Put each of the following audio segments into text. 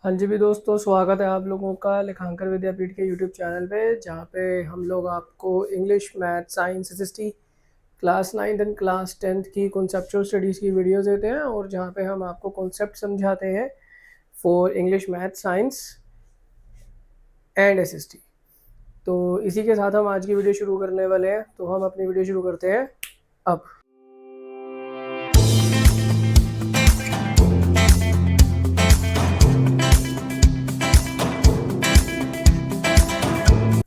हाँ जी भी दोस्तों, स्वागत है आप लोगों का लेखांकन विद्यापीठ के यूट्यूब चैनल पे, जहाँ पे हम लोग आपको English, math, science, SST class 9th and class 10th की कॉन्सेप्चुअल स्टडीज़ की वीडियोस देते हैं और जहाँ पे हम आपको कॉन्सेप्ट समझाते हैं for English, math, science and SST. तो इसी के साथ हम आज की वीडियो शुरू करने वाले हैं। तो हम अपनी वीडियो शुरू करते हैं अब।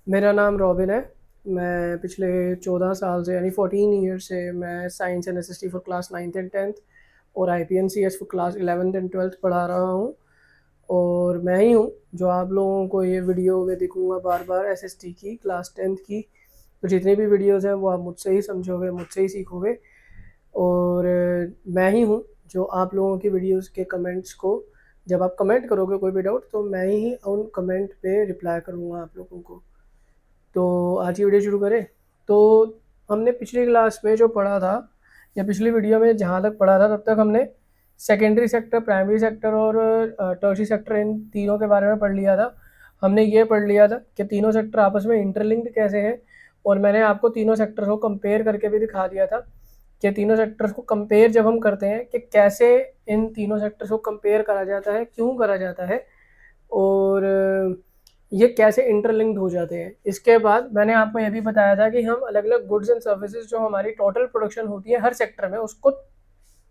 मेरा नाम रॉबिन है। मैं पिछले 14 साल से यानी 14 ईयर से मैं science and SST for class 9th and 10th और आईपीएनसीएस for class 11th and 12th पढ़ा रहा हूँ। और मैं ही हूँ जो आप लोगों को ये वीडियो में दिखूँगा बार बार एसएसटी की, क्लास 10th की। तो जितनी भी वीडियोज़ हैं वो आप मुझसे ही समझोगे, मुझसे ही सीखोगे। और मैं ही हूँ जो आप लोगों की वीडियोज़ के कमेंट्स को, जब आप कमेंट करोगे कोई भी डाउट, तो मैं ही उन कमेंट पे रिप्लाई करूँगा आप लोगों को। तो आज की वीडियो शुरू करें। तो हमने पिछली क्लास में जो पढ़ा था, या पिछली वीडियो में जहाँ तक पढ़ा था, तब तक हमने सेकेंडरी सेक्टर, प्राइमरी सेक्टर और टर्शियरी सेक्टर, इन तीनों के बारे में पढ़ लिया था। हमने ये पढ़ लिया था कि तीनों सेक्टर आपस में इंटरलिंक्ड कैसे हैं, और मैंने आपको तीनों सेक्टर को कंपेयर करके भी दिखा दिया था कि तीनों सेक्टर्स को कंपेयर जब हम करते हैं कि कैसे इन तीनों सेक्टर्स को कंपेयर करा जाता है, क्यों करा जाता है, और ये कैसे इंटरलिंक्ड हो जाते हैं। इसके बाद मैंने आपको ये भी बताया था कि हम अलग अलग गुड्स एंड सर्विसेज जो हमारी टोटल प्रोडक्शन होती है हर सेक्टर में, उसको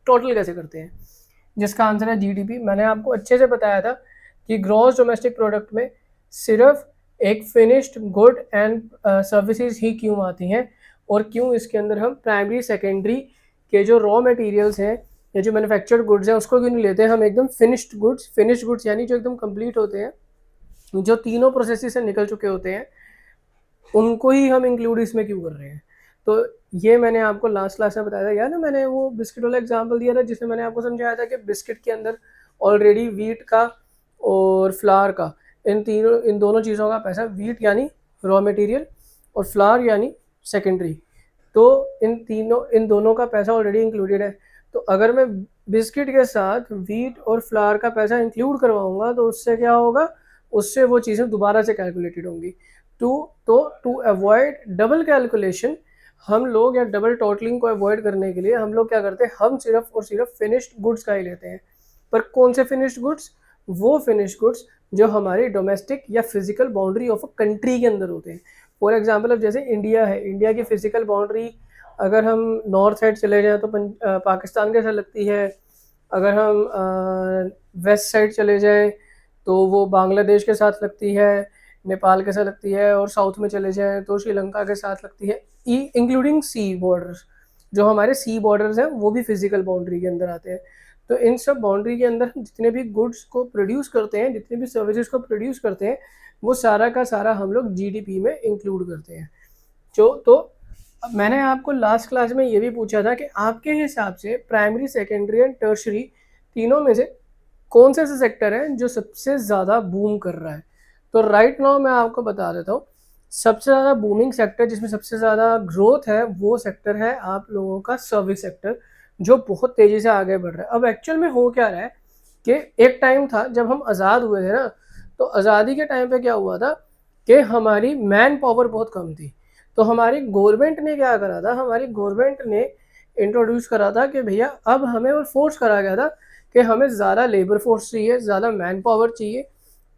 टोटल कैसे करते हैं, जिसका आंसर है जीडीपी। मैंने आपको अच्छे से बताया था कि ग्रॉस डोमेस्टिक प्रोडक्ट में सिर्फ एक फिनिश्ड गुड एंड सर्विसेज ही क्यों आती हैं, और क्यों इसके अंदर हम प्राइमरी सेकेंडरी के जो रॉ मटेरियल्स हैं या जो मैन्युफैक्चर्ड गुड्स हैं उसको क्यों नहीं लेते हैं। हम एकदम फिनिश्ड गुड्स यानी जो एकदम कंप्लीट होते हैं, जो तीनों प्रोसेस से निकल चुके होते हैं, उनको ही हम इंक्लूड इसमें क्यों कर रहे हैं। तो ये मैंने आपको लास्ट क्लास में बताया था, यार ना, मैंने वो बिस्किट वाला एग्जांपल दिया था जिसमें मैंने आपको समझाया था कि बिस्किट के अंदर ऑलरेडी वीट का और फ्लावर का, इन दोनों चीज़ों का पैसा, वीट यानी रॉ मटेरियल और फ्लावर यानी सेकेंडरी, तो इन दोनों का पैसा ऑलरेडी इंक्लूडेड है। तो अगर मैं बिस्किट के साथ वीट और फ्लावर का पैसा इंक्लूड करवाऊंगा तो उससे क्या होगा, उससे वो चीज़ें दोबारा से कैलकुलेटेड होंगी। टू अवॉइड डबल कैलकुलेशन, हम लोग, या डबल टोटलिंग को अवॉइड करने के लिए हम लोग क्या करते हैं, हम सिर्फ और सिर्फ फिनिश्ड गुड्स का ही लेते हैं। पर कौन से फिनिश्ड गुड्स? वो फिनिश्ड गुड्स जो हमारी डोमेस्टिक या physical boundary of a country के अंदर होते हैं। फॉर एग्जाम्पल, अब जैसे इंडिया है, इंडिया की फिजिकल बाउंड्री अगर हम नॉर्थ साइड चले जाएं तो पाकिस्तान के साथ लगती है। अगर हम वेस्ट साइड चले जाएं तो वो बांग्लादेश के साथ लगती है, नेपाल के साथ लगती है, और साउथ में चले जाएं तो श्रीलंका के साथ लगती है, इंक्लूडिंग सी बॉर्डर्स। जो हमारे सी बॉर्डर्स हैं वो भी फिजिकल बाउंड्री के अंदर आते हैं। तो इन सब बाउंड्री के अंदर जितने भी गुड्स को प्रोड्यूस करते हैं, जितने भी सर्विसेज को प्रोड्यूस करते हैं, वो सारा का सारा हम लोग जीडीपी में इंक्लूड करते हैं। तो मैंने आपको लास्ट क्लास में ये भी पूछा था कि आपके हिसाब से प्राइमरी, सेकेंडरी एंड टर्शरी तीनों में से कौन सा सेक्टर है जो सबसे ज़्यादा बूम कर रहा है। तो राइट नाउ मैं आपको बता देता हूँ, सबसे ज़्यादा बूमिंग सेक्टर जिसमें सबसे ज़्यादा ग्रोथ है वो सेक्टर है आप लोगों का सर्विस सेक्टर, जो बहुत तेज़ी से आगे बढ़ रहा है। अब एक्चुअल में हो क्या रहा है कि एक टाइम था जब हम आज़ाद हुए थे ना, तो आज़ादी के टाइम पे क्या हुआ था कि हमारी मैन पावर बहुत कम थी। तो हमारी गवर्नमेंट ने क्या करा था, हमारी गवर्नमेंट ने इंट्रोड्यूस करा था कि भैया अब हमें, और फोर्स करा गया था कि हमें ज़्यादा लेबर फोर्स चाहिए, ज़्यादा मैन पावर चाहिए,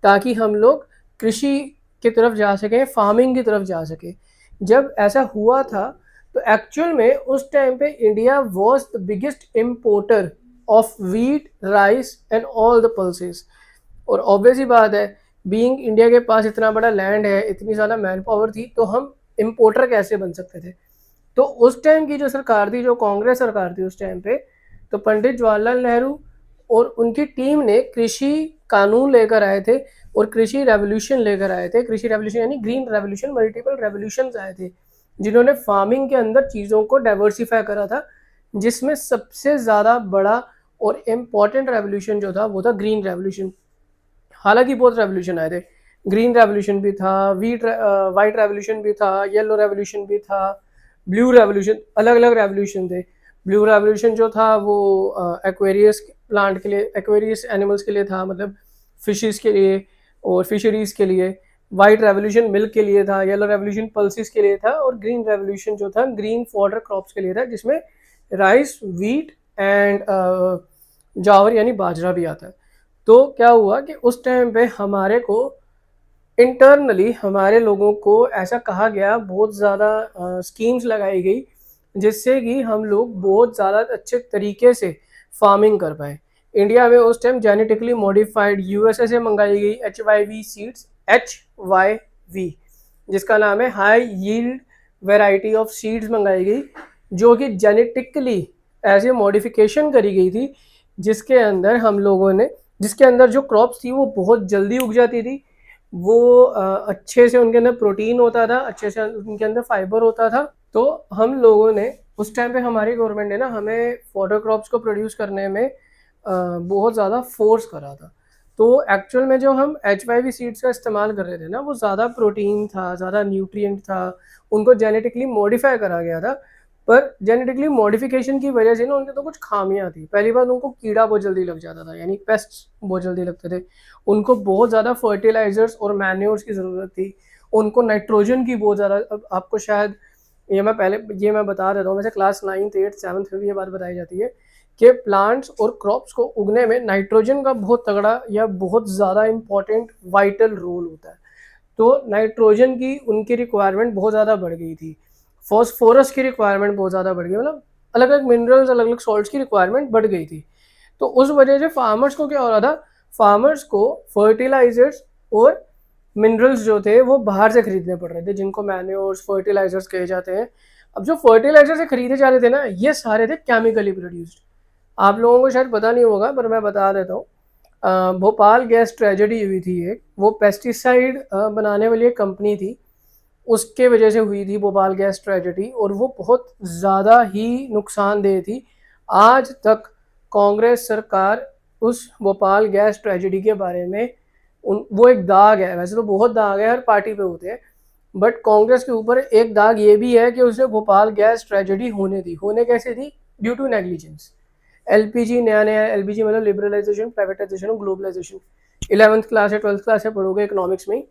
ताकि हम लोग कृषि की तरफ जा सकें, फार्मिंग की तरफ जा सकें। जब ऐसा हुआ था तो एक्चुअल में उस टाइम पे India was the biggest importer of wheat, rice and all the pulses. और ऑब्वियस ही बात है, बीइंग इंडिया के पास इतना बड़ा लैंड है, इतनी ज़्यादा मैन पावर थी, तो हम इम्पोर्टर कैसे बन सकते थे। तो उस टाइम की जो सरकार थी, जो कांग्रेस सरकार थी उस टाइम पे, तो पंडित जवाहरलाल नेहरू और उनकी टीम ने कृषि कानून लेकर आए थे और कृषि रेवोल्यूशन लेकर आए थे। कृषि रेवोल्यूशन यानी ग्रीन रेवोल्यूशन, मल्टीपल रेवोल्यूशन आए थे जिन्होंने फार्मिंग के अंदर चीज़ों को डाइवर्सिफाई करा था, जिसमें सबसे ज़्यादा बड़ा और इम्पॉर्टेंट रेवोल्यूशन जो था वो था ग्रीन रेवोल्यूशन। हालांकि बहुत रेवोल्यूशन आए थे, ग्रीन रेवोल्यूशन भी था, वाइट रेवोल्यूशन भी था, येलो रेवोल्यूशन भी था, ब्लू रेवोल्यूशन, अलग अलग रेवोल्यूशन थे। ब्लू रेवोल्यूशन जो था वो एक्वेरियस प्लांट के लिए, एक्वेरियस एनिमल्स के लिए था, मतलब फिशेस के लिए और फिशरीज़ के लिए, वाइट रेवोल्यूशन मिल्क के लिए था, येलो रेवोल्यूशन पल्सेस के लिए था, और ग्रीन रेवोल्यूशन जो था ग्रीन फॉडर क्रॉप्स के लिए था, जिसमें राइस, व्हीट एंड जावर यानी बाजरा भी आता है। तो क्या हुआ कि उस टाइम पे हमारे को इंटरनली हमारे लोगों को ऐसा कहा गया, बहुत ज़्यादा स्कीम्स लगाई गई जिससे कि हम लोग बहुत ज़्यादा अच्छे तरीके से फार्मिंग कर पाए। इंडिया में उस टाइम जेनेटिकली मॉडिफाइड यूएसए से मंगाई गई HYV सीड्स, HYV जिसका नाम है high yield variety of seeds मंगाई गई, जो कि जेनेटिकली ऐसे मॉडिफिकेशन करी गई थी जिसके अंदर हम लोगों ने, जिसके अंदर जो क्रॉप्स थी वो बहुत जल्दी उग जाती थी, वो अच्छे से उनके अंदर प्रोटीन होता था, अच्छे से उनके अंदर फाइबर होता था। तो हम लोगों ने उस टाइम पे, हमारी गवर्नमेंट ने ना हमें फॉडर क्रॉप्स को प्रोड्यूस करने में बहुत ज़्यादा फोर्स करा था। तो एक्चुअल में जो हम HYV सीड्स का इस्तेमाल कर रहे थे ना, वो ज़्यादा प्रोटीन था, ज़्यादा न्यूट्रिएंट था, उनको जेनेटिकली मॉडिफाई करा गया था। पर जेनेटिकली मॉडिफिकेशन की वजह से ना उनके तो कुछ खामियां थी। पहली बात, उनको कीड़ा बहुत जल्दी लग जाता था, यानी पेस्ट बहुत जल्दी लगते थे। उनको बहुत ज़्यादा फर्टिलाइजर्स और मैन्योर्स की ज़रूरत थी। उनको नाइट्रोजन की बहुत ज़्यादा, अब आपको शायद ये मैं बता देता हूँ, वैसे क्लास 9th 8th 7th में भी ये बात बताई जाती है कि प्लांट्स और क्रॉप्स को उगने में नाइट्रोजन का बहुत तगड़ा या बहुत ज़्यादा इंपॉर्टेंट वाइटल रोल होता है। तो नाइट्रोजन की उनकी रिक्वायरमेंट बहुत ज़्यादा बढ़ गई थी, फॉस्फोरस की रिक्वायरमेंट बहुत ज़्यादा बढ़ गई, मतलब अलग अलग मिनरल्स, अलग अलग सॉल्ट्स की रिक्वायरमेंट बढ़ गई थी। तो उस वजह से फार्मर्स को क्या हो रहा था, फार्मर्स को फर्टिलाइजर्स और मिनरल्स जो थे वो बाहर से खरीदने पड़ रहे थे, जिनको मैन्योर्स, फर्टिलाइजर्स कहे जाते हैं। अब जो फर्टिलाइजर से खरीदे जा रहे थे ना, ये सारे थे केमिकली प्रोड्यूस्ड। आप लोगों को शायद पता नहीं होगा, पर मैं बता देता हूँ। भोपाल गैस ट्रेजेडी हुई थी एक, वो पेस्टिसाइड बनाने वाली एक कंपनी थी, उसके वजह से हुई थी भोपाल गैस ट्रेजेडी, और वो बहुत ज़्यादा ही नुकसानदेह थी। आज तक कांग्रेस सरकार उस भोपाल गैस ट्रेजेडी के बारे में, वो एक दाग है, वैसे तो बहुत दाग है, हर पार्टी पे होते हैं, बट कांग्रेस के ऊपर एक दाग ये भी है कि उसने भोपाल गैस ट्रेजेडी होने दी। होने कैसे दी? Due to negligence. LPG, नया नया LPG मतलब लिबरलाइजेशन, प्राइवेटाइजेशन और ग्लोबलाइजेशन, 11th क्लास या 12th क्लास से पढ़ोगे इकोनॉमिक्स में।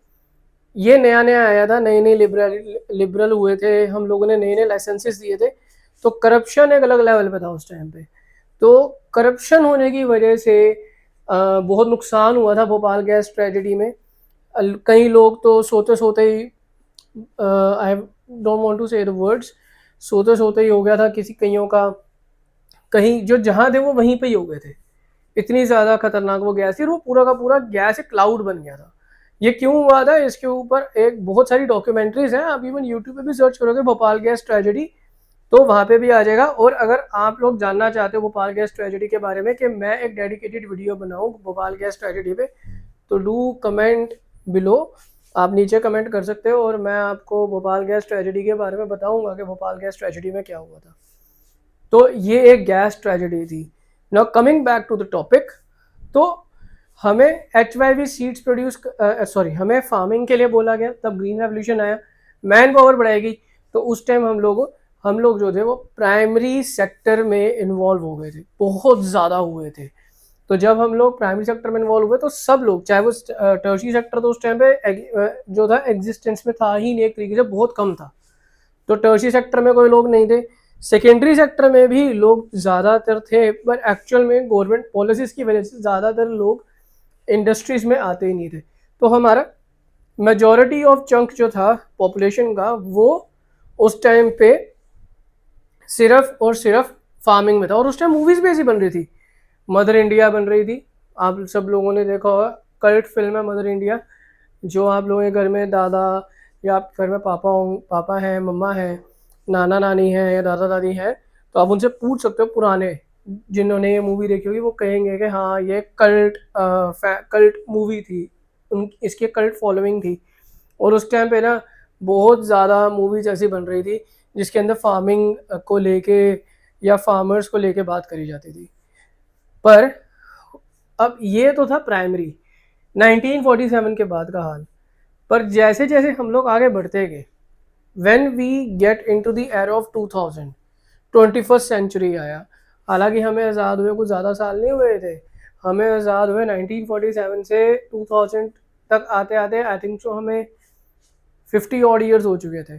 ये नया नया आया था, नए नए लिबरल हुए थे हम लोगों ने, नए नए लाइसेंसेस दिए थे, तो करप्शन एक अलग लेवल पे था उस टाइम पे। तो करप्शन होने की वजह से बहुत नुकसान हुआ था भोपाल गैस ट्रेजेडी में। कई लोग तो सोते सोते ही, आई डोंट वांट टू से द वर्ड्स, सोते सोते ही हो गया था किसी, कईयों का, कहीं जो जहाँ थे वो वहीं पे ही हो गए थे। इतनी ज़्यादा खतरनाक वो गैस थी, और वो पूरा का पूरा गैस एक क्लाउड बन गया था। ये क्यों हुआ था, इसके ऊपर एक बहुत सारी डॉक्यूमेंट्रीज हैं, आप इवन यूट्यूब पे भी सर्च करोगे भोपाल गैस ट्रेजेडी, तो वहाँ पे भी आ जाएगा। और अगर आप लोग जानना चाहते हो भोपाल गैस ट्रेजेडी के बारे में कि मैं एक डेडिकेटेड वीडियो बनाऊँ भोपाल गैस ट्रेजेडी पे, तो डू कमेंट बिलो, आप नीचे कमेंट कर सकते हो, और मैं आपको भोपाल गैस ट्रेजेडी के बारे में बताऊंगा कि भोपाल गैस ट्रेजेडी में क्या हुआ था। तो ये एक गैस ट्रेजेडी थी। Now coming back to the topic, तो हमें HYV सीड्स प्रोड्यूस, सॉरी, हमें फार्मिंग के लिए बोला गया, तब ग्रीन रेवोल्यूशन आया, मैन पावर बढ़ाएगी। तो उस टाइम हम लोग जो थे वो प्राइमरी सेक्टर में इन्वॉल्व हो गए थे, बहुत ज़्यादा हुए थे। तो जब हम लोग प्राइमरी सेक्टर में इन्वॉल्व हुए, तो सब लोग, चाहे वो टर्शियरी सेक्टर तो उस टाइम पे जो था एग्जिस्टेंस में था ही नहीं, एक तरीके से बहुत कम था, तो टर्शियरी सेक्टर में कोई लोग नहीं थे। सेकेंडरी सेक्टर में भी लोग ज़्यादातर थे, पर एक्चुअल में गवर्नमेंट पॉलिसीज़ की वजह से ज़्यादातर लोग इंडस्ट्रीज़ में आते ही नहीं थे। तो हमारा मेजॉरिटी ऑफ चंक जो था पॉपुलेशन का, वो उस टाइम पे सिर्फ और सिर्फ फार्मिंग में था। और उस टाइम मूवीज़ भी ऐसी बन रही थी, मदर इंडिया बन रही थी, आप सब लोगों ने देखा होगा, कल्ट फिल्म है मदर इंडिया। जो आप लोगों के घर में दादा, या आप घर में पापा हैं, मम्मा हैं, नाना नानी हैं या दादा दादी हैं, तो आप उनसे पूछ सकते हो पुराने जिन्होंने ये मूवी देखी होगी, वो कहेंगे कि हाँ ये कल्ट मूवी थी, इसकी कल्ट फॉलोइंग थी। और उस टाइम पे ना बहुत ज़्यादा मूवीज ऐसी बन रही थी जिसके अंदर फार्मिंग को लेके या फार्मर्स को लेके बात करी जाती थी। पर अब ये तो था प्राइमरी 1947 के बाद का हाल। पर जैसे जैसे हम लोग आगे बढ़ते गए, when we get into the era of 2000, 21st century आया। हालांकि हमें आज़ाद हुए कुछ ज़्यादा साल नहीं हुए थे, हमें आज़ाद हुए 1947 से 2000 तक आते आते आई थिंक सो हमें 50 ऑड ईयर्स हो चुके थे,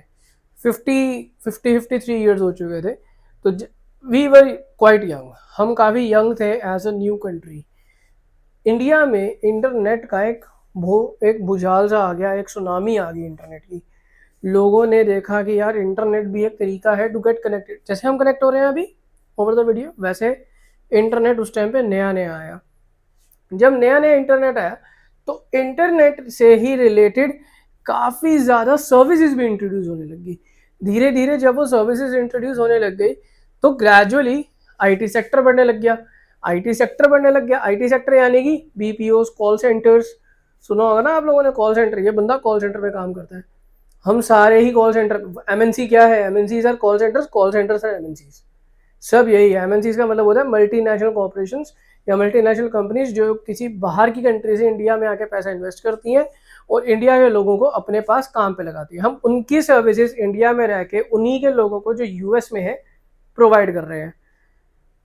53 ईयर्स हो चुके थे। तो वी वर क्वाइट यंग, हम काफ़ी यंग थे as a new country. India में इंटरनेट का एक भूचाल सा आ गया, एक सुनामी आ गई इंटरनेट की। लोगों ने देखा कि यार इंटरनेट भी एक तरीका है टू गेट कनेक्टेड। जैसे हम कनेक्ट हो रहे हैं अभी ओवर द वीडियो, वैसे इंटरनेट उस टाइम पे नया नया आया। जब नया नया इंटरनेट आया तो इंटरनेट से ही रिलेटेड काफ़ी ज़्यादा सर्विसेज भी इंट्रोड्यूस होने लगी। धीरे धीरे जब वो सर्विसेज इंट्रोड्यूस होने लग गई तो ग्रेजुअली आईटी सेक्टर बढ़ने लग गया। आईटी सेक्टर बढ़ने लग गया, आईटी सेक्टर यानी कि बीपीओस, कॉल सेंटर्स। सुना होगा ना आप लोगों ने, कॉल सेंटर, ये बंदा कॉल सेंटर में काम करता है। हम सारे ही कॉल सेंटर, एमएनसी क्या है, MNCs are call centres, call centres are MNCs, सब यही है। एमएनसीज का मतलब होता है मल्टीनेशनल कॉर्पोरेशंस या मल्टीनेशनल कंपनीज जो किसी बाहर की कंट्री से इंडिया में आके पैसा इन्वेस्ट करती हैं और इंडिया के लोगों को अपने पास काम पे लगाती है। हम उनकी सर्विसेज इंडिया में रह के उन्हीं के लोगों को जो यूएस में है प्रोवाइड कर रहे हैं।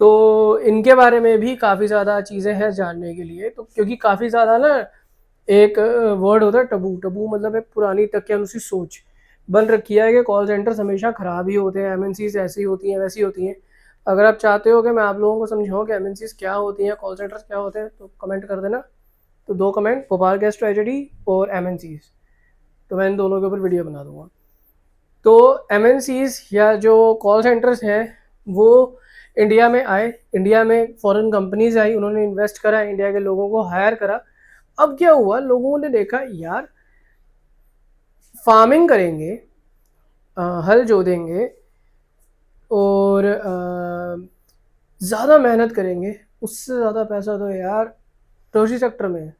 तो इनके बारे में भी काफ़ी ज़्यादा चीज़ें हैं जानने के लिए। तो क्योंकि काफ़ी ज़्यादा ना, एक वर्ड होता है टबू, टबू मतलब एक पुरानी तकियानुसी सोच बन रखी है कि कॉल सेंटर्स हमेशा ख़राब ही होते हैं, एमएनसीज ऐसी होती हैं वैसी होती हैं। अगर आप चाहते हो कि मैं आप लोगों को समझाऊँ कि एमएनसीज क्या होती हैं, कॉल सेंटर्स क्या होते हैं, तो कमेंट कर देना। तो 2 कमेंट, भोपाल गैस ट्रेजेडी और एमएनसीज, तो मैं इन दोनों के ऊपर वीडियो बना दूंगा। तो एमएनसीज या जो कॉल सेंटर्स हैं वो इंडिया में आए, इंडिया में फॉरेन कंपनीज आई, उन्होंने इन्वेस्ट करा, इंडिया के लोगों को हायर करा। अब क्या हुआ, लोगों ने देखा यार फार्मिंग करेंगे, हल जोतेंगे और ज़्यादा मेहनत करेंगे, उससे ज़्यादा पैसा तो यार टर्शी सेक्टर में है,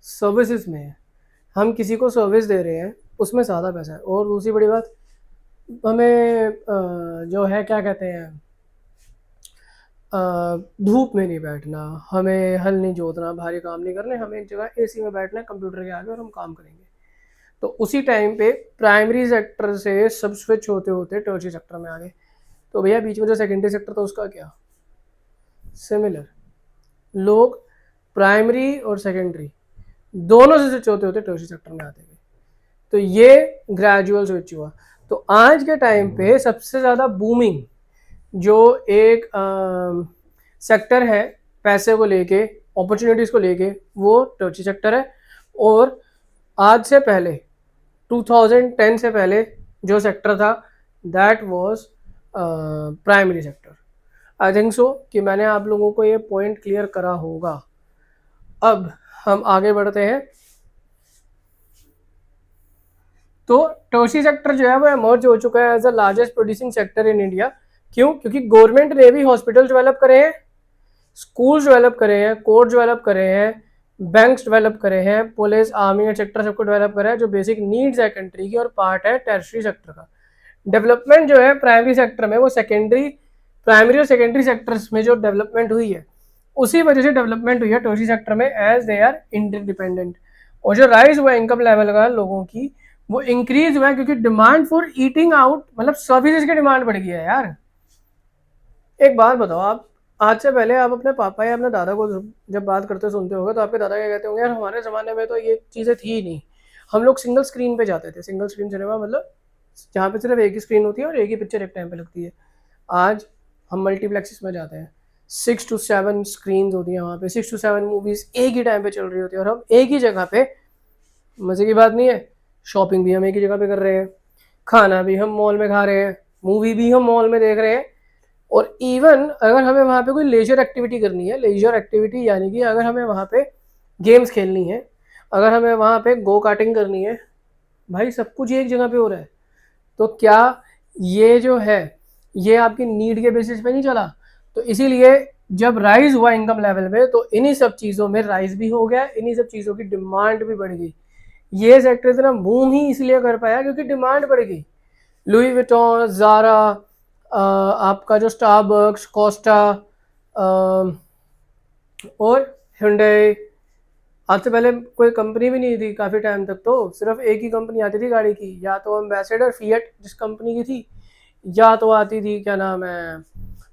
सर्विसेज में है। हम किसी को सर्विस दे रहे हैं उसमें ज़्यादा पैसा है। और दूसरी बड़ी बात, हमें जो है क्या कहते हैं, धूप में नहीं बैठना, हमें हल नहीं जोतना, भारी काम नहीं करने, हमें एक जगह एसी में बैठना है कंप्यूटर के आगे और हम काम करेंगे। तो उसी टाइम पे प्राइमरी सेक्टर से सब स्विच होते होते टर्शियरी सेक्टर में आ गए। तो भैया बीच में जो सेकेंडरी सेक्टर था उसका क्या, सिमिलर। लोग प्राइमरी और सेकेंडरी दोनों से स्विच होते होते टर्शियरी सेक्टर में आते गए। तो ये ग्रेजुअल स्विच हुआ। तो आज के टाइम पे सबसे ज़्यादा बूमिंग जो एक सेक्टर है पैसे को लेके, अपॉर्चुनिटीज़ को लेके, वो टर्शियरी सेक्टर है। और आज से पहले 2010 से पहले जो सेक्टर था that was primary sector. I think so कि मैंने आप लोगों को ये पॉइंट क्लियर करा होगा। अब हम आगे बढ़ते हैं। तो टर्शियरी सेक्टर जो है वो एमर्ज हो चुका है as the largest producing sector in India. क्यों? क्योंकि गवर्नमेंट ने भी हॉस्पिटल डेवलप करे हैं, स्कूल्स डेवलप करे हैं, कोर्ट डेवलप करे हैं, बैंक्स डेवलप करे हैं, पुलिस, आर्मी एटसेट्रा सबको डेवलप करा है, जो बेसिक नीड्स है कंट्री की और पार्ट है टर्शियरी सेक्टर का। डेवलपमेंट जो है प्राइमरी सेक्टर में वो प्राइमरी और सेकेंडरी सेक्टर्स में जो डेवलपमेंट हुई है उसी वजह से डेवलपमेंट हुई है टर्शियरी सेक्टर में, एज दे आर इंटरडिपेंडेंट। और जो राइज हुआ इनकम लेवल का लोगों की, वो इंक्रीज हुआ है क्योंकि डिमांड फॉर ईटिंग आउट, मतलब सर्विसेज की डिमांड बढ़ गई है यार। एक बात बताओ, आप आज से पहले आप अपने पापा या अपने दादा को जब बात करते सुनते होंगे तो आपके दादा क्या कहते होंगे, यार हमारे ज़माने में तो ये चीज़ें थी ही नहीं, हम लोग सिंगल स्क्रीन पे जाते थे। सिंगल स्क्रीन सिनेमा मतलब जहाँ पे सिर्फ एक ही स्क्रीन होती है और एक ही पिक्चर एक टाइम पे लगती है। आज हम मल्टीप्लेक्सेस में जाते हैं, 6 to 7 स्क्रीन होती है वहाँ पे, 6 to 7 मूवीज़ एक ही टाइम पे चल रही होती है और हम एक ही जगह पे, मज़े की बात नहीं है, शॉपिंग भी हम एक ही जगह पे कर रहे हैं, खाना भी हम मॉल में खा रहे हैं, मूवी भी हम मॉल में देख रहे हैं। और इवन अगर हमें वहाँ पे कोई लेजर एक्टिविटी करनी है, लेजर एक्टिविटी यानी कि अगर हमें वहाँ पे गेम्स खेलनी है, अगर हमें वहाँ पे गो कार्टिंग करनी है, भाई सब कुछ एक जगह पे हो रहा है। तो क्या ये जो है ये आपकी नीड के बेसिस पे नहीं चला? तो इसीलिए जब राइज हुआ इनकम लेवल में तो इन्हीं सब चीज़ों में राइज भी हो गया, इन्हीं सब चीज़ों की डिमांड भी बढ़ गई। ये सेक्टर इतना बूम ही इसलिए कर पाया क्योंकि डिमांड बढ़ गई। लुई विटॉन, ज़ारा, आपका जो स्टारबक्स, कोस्टा और hyundai, आज से पहले कोई कंपनी भी नहीं थी काफ़ी टाइम तक, तो सिर्फ एक ही कंपनी आती थी गाड़ी की, या तो एम्बेसडर फिएट जिस कंपनी की थी, या तो आती थी क्या नाम है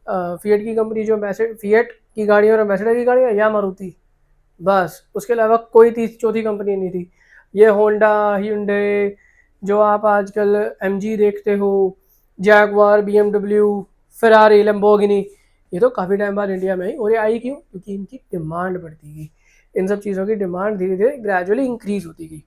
फिएट की कंपनी जो फिएट की गाड़ियाँ और एम्बेसडर की गाड़ियाँ या मारुति, बस उसके अलावा कोई तीसरी चौथी कंपनी नहीं थी। ये होंडा, hyundai, जो आप आजकल MG देखते हो, जैगवार, BMW, फेरारी, लैम्बोर्गिनी, ये तो काफ़ी टाइम बाद इंडिया में आई। और ये आई क्यों? क्योंकि इनकी डिमांड बढ़ती गई। इन सब चीज़ों की डिमांड धीरे धीरे ग्रेजुअली इंक्रीज होती गई।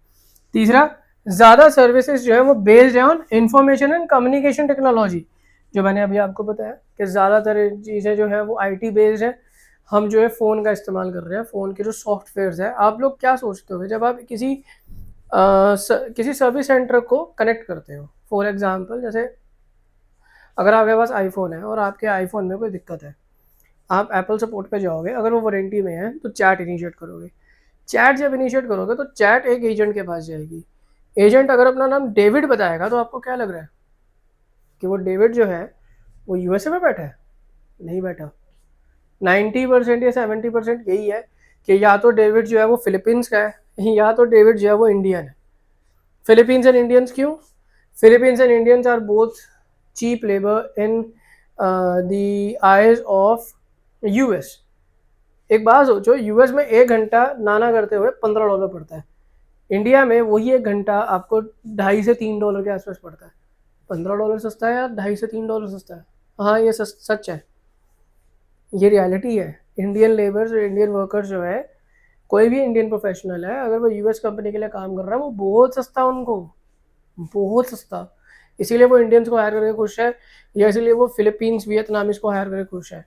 तीसरा, ज़्यादा सर्विसेज जो है वो बेस्ड है on information and communication technology. जो मैंने अभी आपको बताया कि ज़्यादातर चीज़ें जो है वो IT बेस्ड है। हम जो है फ़ोन का इस्तेमाल कर रहे हैं, फ़ोन के जो सॉफ्टवेयर्स है। आप लोग क्या सोचते हो जब आप किसी सर्विस सेंटर को कनेक्ट करते हो? फॉर एग्जांपल, जैसे अगर आपके पास आईफोन है और आपके आईफोन में कोई दिक्कत है, आप एप्पल सपोर्ट पे जाओगे, अगर वो वारंटी में है तो चैट इनिशिएट करोगे। चैट जब इनिशिएट करोगे तो चैट एक एजेंट के पास जाएगी। एजेंट अगर अपना नाम डेविड बताएगा तो आपको क्या लग रहा है कि वो डेविड जो है वो USA में बैठा है? नहीं बैठा। 90% या 70% यही है कि या तो डेविड जो है वो फिलीपींस का है या तो डेविड जो है वो इंडियन है। फिलीपींस एंड इंडियंस क्यों? Philippines and Indians are both cheap labor in the eyes of US। एक बात सोचो, US में 1 घंटा नाना करते हुए $15 पड़ता है। इंडिया में वही 1 घंटा आपको $2.5 से $3 के आसपास पड़ता है। $15 सस्ता है या $2.5 से $3 सस्ता है? हाँ, ये सच है, ये रियलिटी है। इंडियन लेबर्स, इंडियन वर्कर्स जो है, कोई भी इंडियन प्रोफेशनल है, अगर वो US कंपनी के लिए काम कर रहा है, वो बहुत सस्ता उनको, बहुत सस्ता। इसीलिए वो इंडियंस को हायर करके खुश है, या इसीलिए वो फिलीपींस, वियतनामीज को हायर करके खुश है।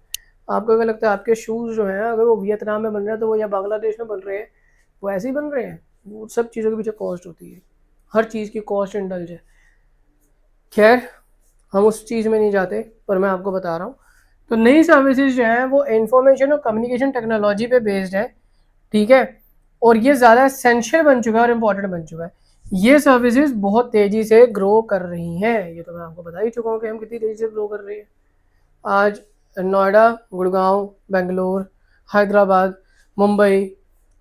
आपको क्या लगता है आपके शूज़ जो हैं अगर वो वियतनाम में बन रहे हैं तो वो या बांग्लादेश में बन रहे हैं, वो ऐसे ही बन रहे हैं? वो सब चीज़ों के पीछे कॉस्ट होती है, हर चीज़ की कॉस्ट इंडल्ज है। खैर, हम उस चीज़ में नहीं जाते, पर मैं आपको बता रहा हूँ। तो नई सर्विसेज जो हैं वो इंफॉर्मेशन और कम्युनिकेशन टेक्नोलॉजी पे बेस्ड है, ठीक है। और ये ज़्यादा एसेंशियल बन चुका है और इम्पॉर्टेंट बन चुका है। ये सर्विसेज बहुत तेज़ी से ग्रो कर रही हैं, ये तो मैं आपको बता ही चुका हूँ कि हम कितनी तेज़ी से ग्रो कर रही हैं। आज नोएडा, गुड़गांव, बेंगलोर, हैदराबाद, मुंबई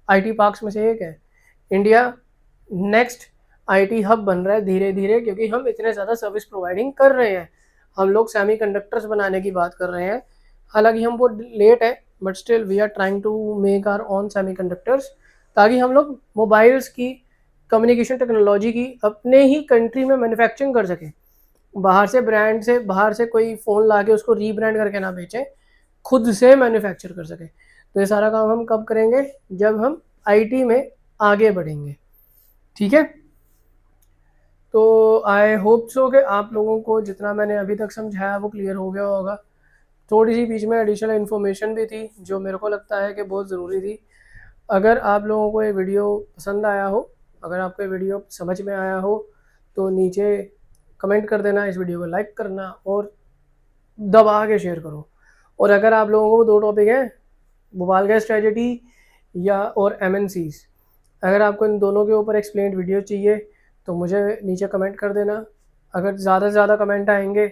IT पार्क्स में से एक है। इंडिया नेक्स्ट IT हब बन रहा है धीरे धीरे, क्योंकि हम इतने ज़्यादा सर्विस प्रोवाइडिंग कर रहे हैं। हम लोग सेमीकंडक्टर्स बनाने की बात कर रहे हैं, हालांकि हम वो लेट है, but still we are trying to make our own semiconductors, ताकि हम लोग मोबाइल्स की, कम्युनिकेशन टेक्नोलॉजी की अपने ही कंट्री में मैन्युफैक्चरिंग कर सकें। बाहर से कोई फ़ोन ला के उसको रीब्रांड करके ना बेचें, खुद से मैन्युफैक्चर कर सकें। तो ये सारा काम हम कब करेंगे? जब हम IT में आगे बढ़ेंगे, ठीक है। तो आई होप सो कि आप लोगों को जितना मैंने अभी तक समझाया वो क्लियर हो गया होगा। थोड़ी सी बीच में एडिशनल इन्फॉर्मेशन भी थी जो मेरे को लगता है कि बहुत ज़रूरी थी। अगर आप लोगों को ये वीडियो पसंद आया हो, अगर आपको ये वीडियो समझ में आया हो, तो नीचे कमेंट कर देना, इस वीडियो को लाइक करना और दबा के शेयर करो। और अगर आप लोगों को 2 टॉपिक हैं, भोपाल गैस ट्रेजेडी या और MNCs, अगर आपको इन दोनों के ऊपर एक्सप्लेन्ड वीडियो चाहिए तो मुझे नीचे कमेंट कर देना। अगर ज़्यादा से ज़्यादा कमेंट आएंगे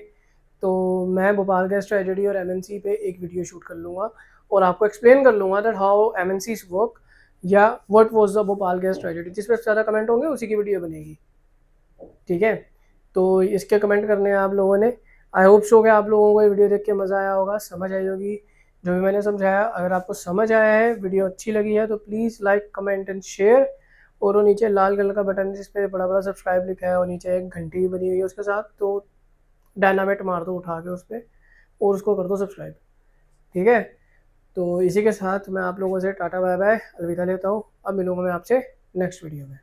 तो मैं भोपाल गैस ट्रेजेडी और MNC पे एक वीडियो शूट कर लूँगा और आपको एक्सप्लेन कर लूँगा दैट हाउ MNCs वर्क या what was the Bhopal gas tragedy. जिस पर ज़्यादा कमेंट होंगे उसी की वीडियो बनेगी, ठीक है। तो इसके कमेंट करने हैं आप लोगों ने। आई होप सो कि आप लोगों को ये वीडियो देख के मज़ा आया होगा, समझ आई होगी जो भी मैंने समझाया। अगर आपको समझ आया है, वीडियो अच्छी लगी है, तो please like, comment and share. और वो नीचे लाल कलर का बटन है जिस पे बड़ा बड़ा सब्सक्राइब लिखा है और नीचे एक घंटी भी बनी हुई है उसके साथ, तो डायनामाइट मार दो उठा के उस पर और उसको कर दो सब्सक्राइब, ठीक है। तो इसी के साथ मैं आप लोगों से टाटा बाय बाय अलविदा लेता हूँ। अब मिलूँगा मैं आपसे नेक्स्ट वीडियो में।